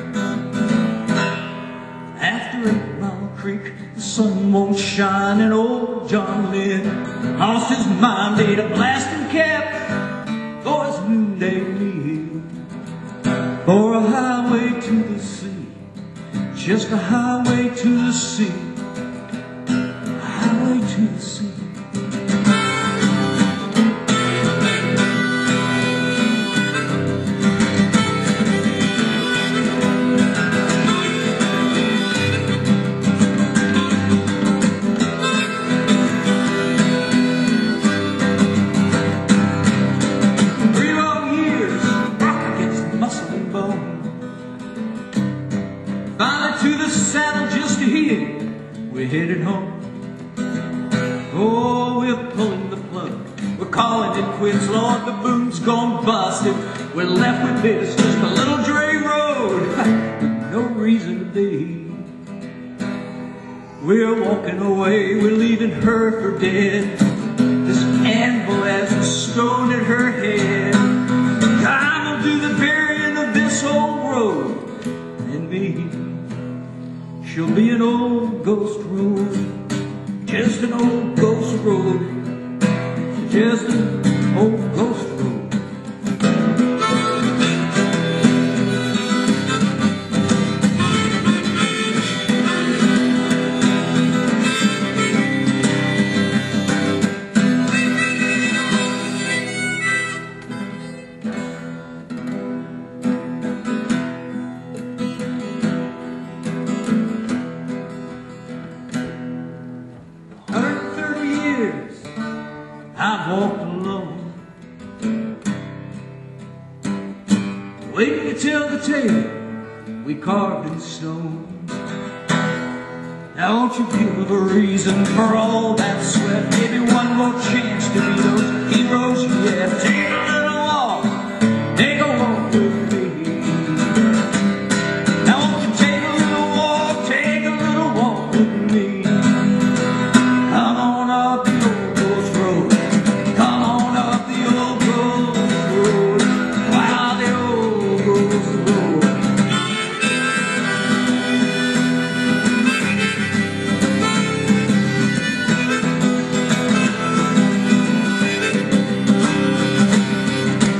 After 8 Mile Creek, the sun won't shine, and old John Lynn lost his mind, ate a blasting cap for his noonday meal. For a highway to the sea, just a highway to the sea, a highway to the sea. We're headed home. Oh, we're pulling the plug. We're calling it quits. Lord, the boom's gone busted. We're left with this, just a little dray road with no reason to be. We're walking away. We're leaving her for dead. This anvil has a stone at her head. Time will do the burying of this old road and me. She'll be an old ghost road, just an old ghost road, just an old ghost road. I've walked alone, waiting to tell the tale we carved in stone. Now won't you give a reason for all that sweat? Maybe one more chance to be those heroes yet. Take a little walk, take a walk with me. Now won't you take a little walk with me. Come on up the old ghost road, come on up the old ghost road, while the old ghost road.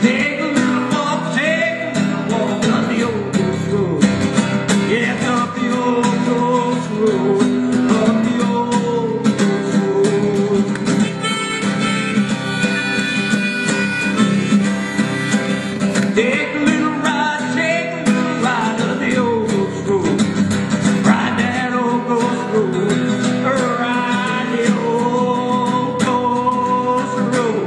Take a little walk up the old ghost road. Yes, up the old ghost road, up the old ghost road. Take a little ride up the old ghost road. Ride that old ghost road, ride the old ghost road.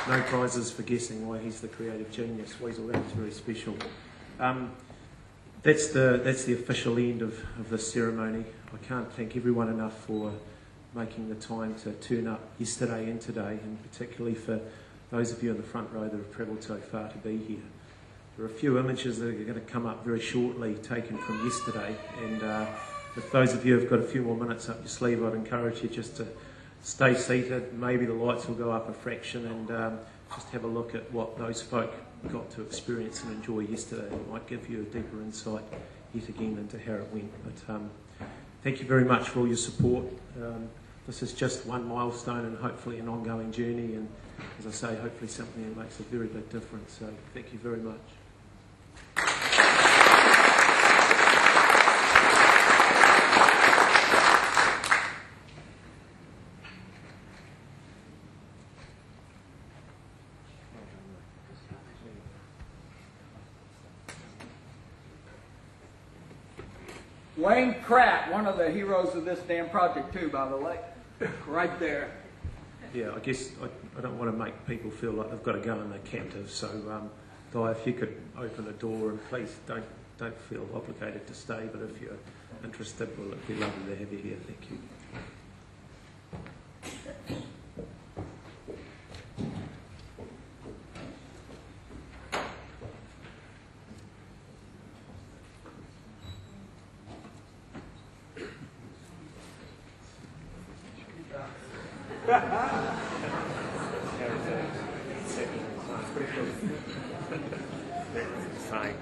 No prizes for guessing why he's the creative genius. Weasel, that was very special. That's the official end of this ceremony. I can't thank everyone enough for making the time to turn up yesterday and today, and particularly for those of you in the front row that have travelled so far to be here. There are a few images that are going to come up very shortly taken from yesterday, and if those of you have got a few more minutes up your sleeve, I'd encourage you just to stay seated. Maybe the lights will go up a fraction, and just have a look at what those folk got to experience and enjoy yesterday. It might give you a deeper insight yet again into how it went. But thank you very much for all your support. This is just one milestone and hopefully an ongoing journey, and as I say, hopefully something that makes a very big difference. So thank you very much. Wayne Pratt, one of the heroes of this damn project too, by the way. Right there. Yeah, I guess I don't want to make people feel like they've got to go and they're captive. So, Guy, if you could open a door, and please don't feel obligated to stay. But if you're interested, well, it'd be lovely to have you here. Thank you. Fine.